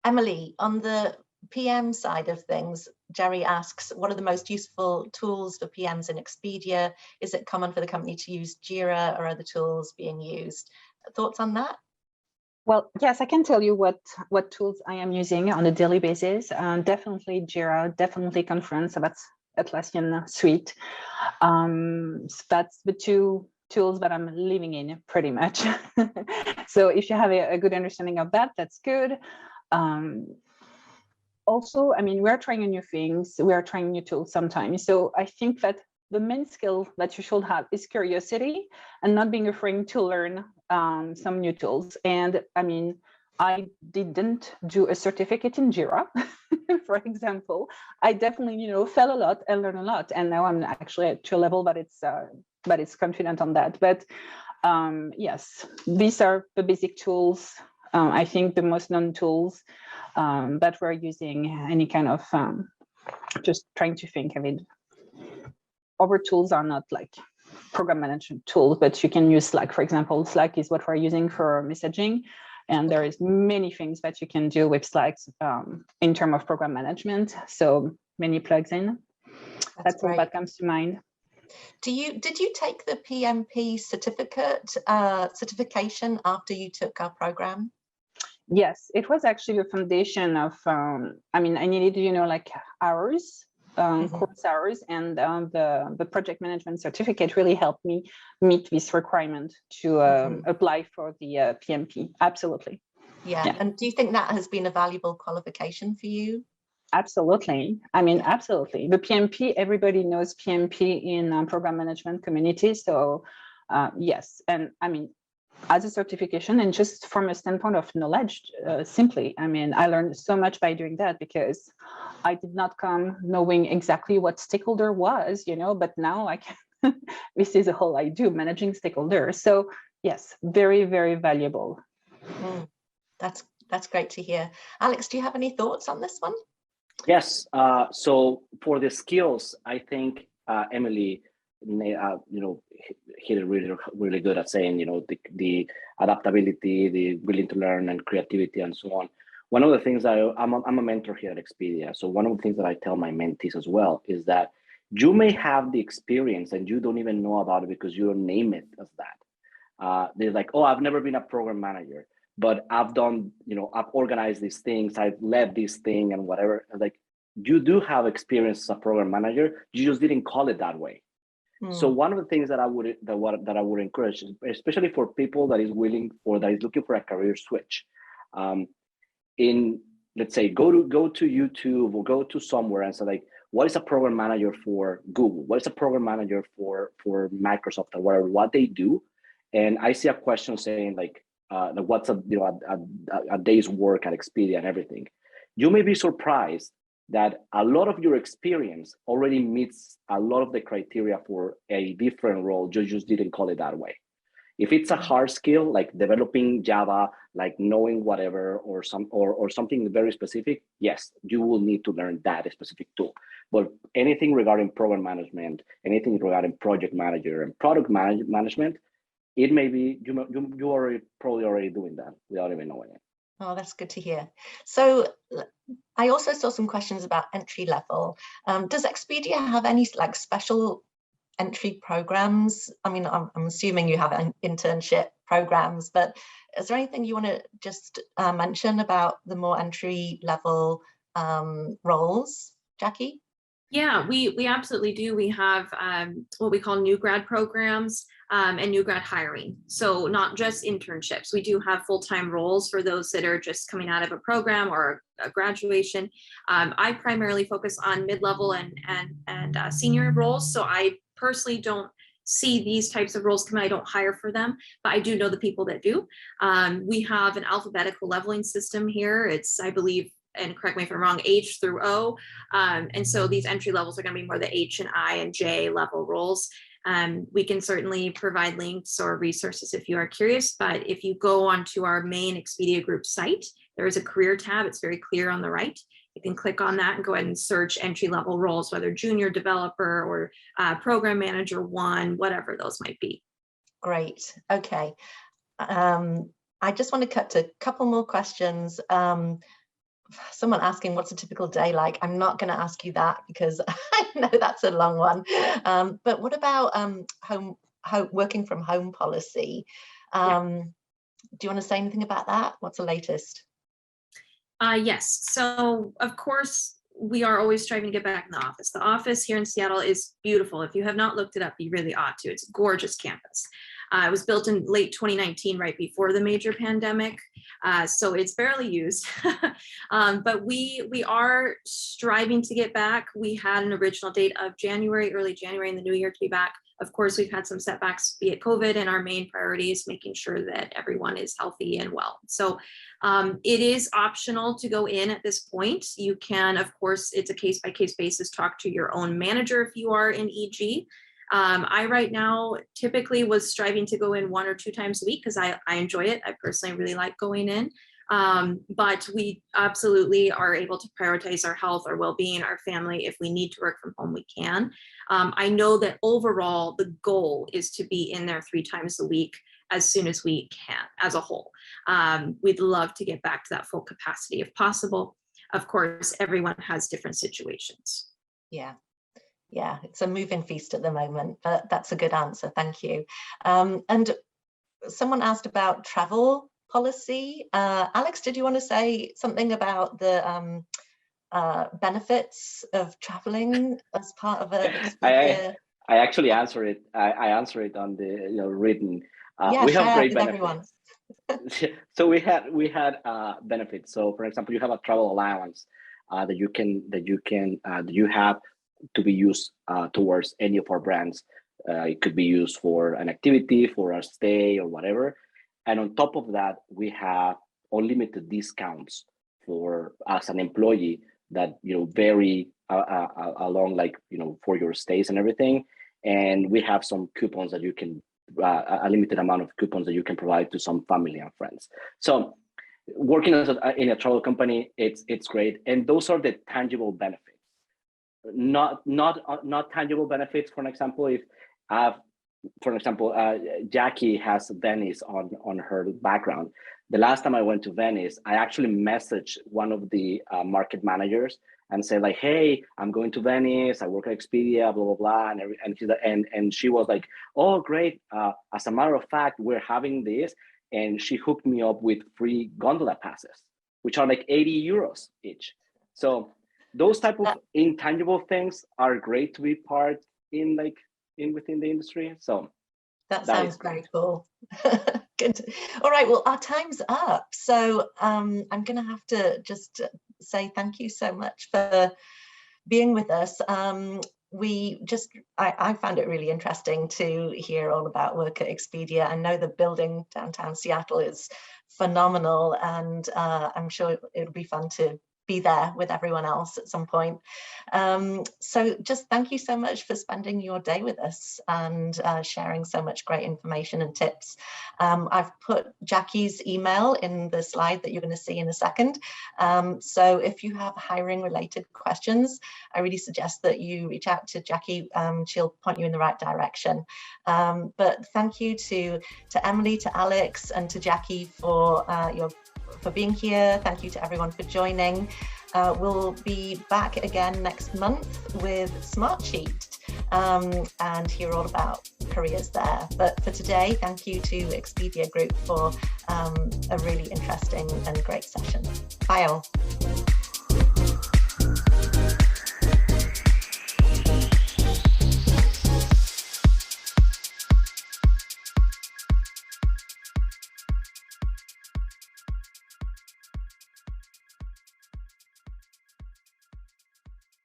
Emily, on the PM side of things, Jerry asks, what are the most useful tools for PMs in Expedia? Is it common for the company to use Jira or other tools being used? Thoughts on that? Well, yes, I can tell you what tools I am using on a daily basis. Definitely Jira, definitely Confluence, so that's Atlassian suite. That's the two tools that I'm living in pretty much. So if you have a good understanding of that, that's good. Also, I mean, we're trying new things, we are trying new tools sometimes. So I think that the main skill that you should have is curiosity and not being afraid to learn some new tools. And I mean, I didn't do a certificate in Jira, for example. I definitely, fell a lot and learned a lot. And now I'm actually to a level that it's confident on that. But yes, these are the basic tools. I think the most known tools that we're using, any kind of, just trying to think of it. Other tools are not like program management tools, but you can use Slack, for example. Slack is what we're using for messaging. And there is many things that you can do with Slack in terms of program management. So many plugs in. That's all that comes to mind. Did you take the PMP certification after you took our program? Yes, it was actually a foundation of, I needed, like hours, course hours, and the project management certificate really helped me meet this requirement to apply for the PMP. Absolutely. Yeah. And do you think that has been a valuable qualification for you? Absolutely. Absolutely. The PMP, everybody knows PMP in program management community. So yes, and as a certification and just from a standpoint of knowledge, simply, I learned so much by doing that because I did not come knowing exactly what stakeholder was, but now I can, this is all I do, managing stakeholders. So yes, very, very valuable. That's great to hear. Alex, do you have any thoughts on this one? Yes. So for the skills, I think Emily, hit it really, really good at saying, the adaptability, the willing to learn, and creativity, and so on. One of the things that I'm a mentor here at Expedia. So one of the things that I tell my mentees as well is that you may have the experience and you don't even know about it because you don't name it as that. They're like, oh, I've never been a program manager, but I've done, I've organized these things, I've led this thing and whatever. Like, you do have experience as a program manager, you just didn't call it that way. So one of the things that I would encourage, especially for people that is willing or that is looking for a career switch, let's say go to YouTube or go to somewhere and say, like, what is a program manager for Google? What is a program manager for Microsoft or whatever? What they do, and I see a question saying like, what's a day's work at Expedia and everything. You may be surprised that a lot of your experience already meets a lot of the criteria for a different role. You just didn't call it that way. If it's a hard skill, like developing Java, like knowing whatever, or something very specific, yes, you will need to learn that specific tool. But anything regarding program management, anything regarding project manager and product management, it may be you are probably already doing that without even knowing it. Oh, that's good to hear. So I also saw some questions about entry level. Does Expedia have any like special entry programs? I'm assuming you have internship programs, but is there anything you want to just mention about the more entry level roles, Jackie? Yeah, we absolutely do. We have what we call new grad programs and new grad hiring. So not just internships. We do have full-time roles for those that are just coming out of a program or a graduation. I primarily focus on mid-level and senior roles. So I personally don't see these types of roles come out. I don't hire for them, but I do know the people that do. We have an alphabetical leveling system here. It's, I believe, and correct me if I'm wrong, H through O. And so these entry levels are going to be more the H and I and J level roles. We can certainly provide links or resources if you are curious, but if you go onto our main Expedia Group site, there is a career tab. It's very clear on the right. You can click on that and go ahead and search entry-level roles, whether junior developer or program manager 1, whatever those might be. Great. Okay. I just want to cut to a couple more questions. Someone asking what's a typical day like. I'm not going to ask you that because I know that's a long one. But what about working from home policy? Do you want to say anything about that? What's the latest? Yes. So, of course, we are always striving to get back in the office. The office here in Seattle is beautiful. If you have not looked it up, you really ought to. It's a gorgeous campus. It was built in late 2019, right before the major pandemic. So it's barely used, but we are striving to get back. We had an original date of early January in the new year to be back. Of course, we've had some setbacks, be it COVID, and our main priority is making sure that everyone is healthy and well. So it is optional to go in at this point. You can, of course, it's a case-by-case basis, talk to your own manager if you are in EG. I right now typically was striving to go in 1 or 2 times a week because I enjoy it. I personally really like going in. But we absolutely are able to prioritize our health, our well-being, our family. If we need to work from home, we can. I know that overall, the goal is to be in there 3 times a week as soon as we can as a whole. We'd love to get back to that full capacity if possible. Of course, everyone has different situations. Yeah, it's a moving feast at the moment, but that's a good answer. Thank you. And someone asked about travel policy. Alex, did you want to say something about the benefits of traveling as part of I actually answer it. I answer it on the written. Yeah, we have great benefits. So we had benefits. So for example, you have a travel allowance that you have to be used towards any of our brands. It could be used for an activity, for a stay, or whatever. And on top of that, we have unlimited discounts for as an employee that vary along, like for your stays and everything. And we have some coupons that you can a limited amount of coupons that you can provide to some family and friends. So working in a travel company, it's great, and those are the tangible benefits. Not tangible benefits. For example, if Jackie has Venice on her background. The last time I went to Venice, I actually messaged one of the market managers and said like, "Hey, I'm going to Venice. I work at Expedia, blah blah blah," and she was like, "Oh, great! As a matter of fact, we're having this," and she hooked me up with free gondola passes, which are like 80 euros each. So those type of intangible things are great to be part within the industry. So that sounds very cool. Good. All right, well, our time's up. So I'm going to have to just say thank you so much for being with us. I found it really interesting to hear all about work at Expedia. I know the building downtown Seattle is phenomenal, and I'm sure it'll be fun to be there with everyone else at some point. So just thank you so much for spending your day with us and sharing so much great information and tips. I've put Jackie's email in the slide that you're going to see in a second. So if you have hiring related questions, I really suggest that you reach out to Jackie. She'll point you in the right direction. But thank you to Emily, to Alex, and to Jackie for being here. Thank you to everyone for joining. We'll be back again next month with Smartsheet and hear all about careers there. But for today, thank you to Expedia Group for a really interesting and great session. Bye all.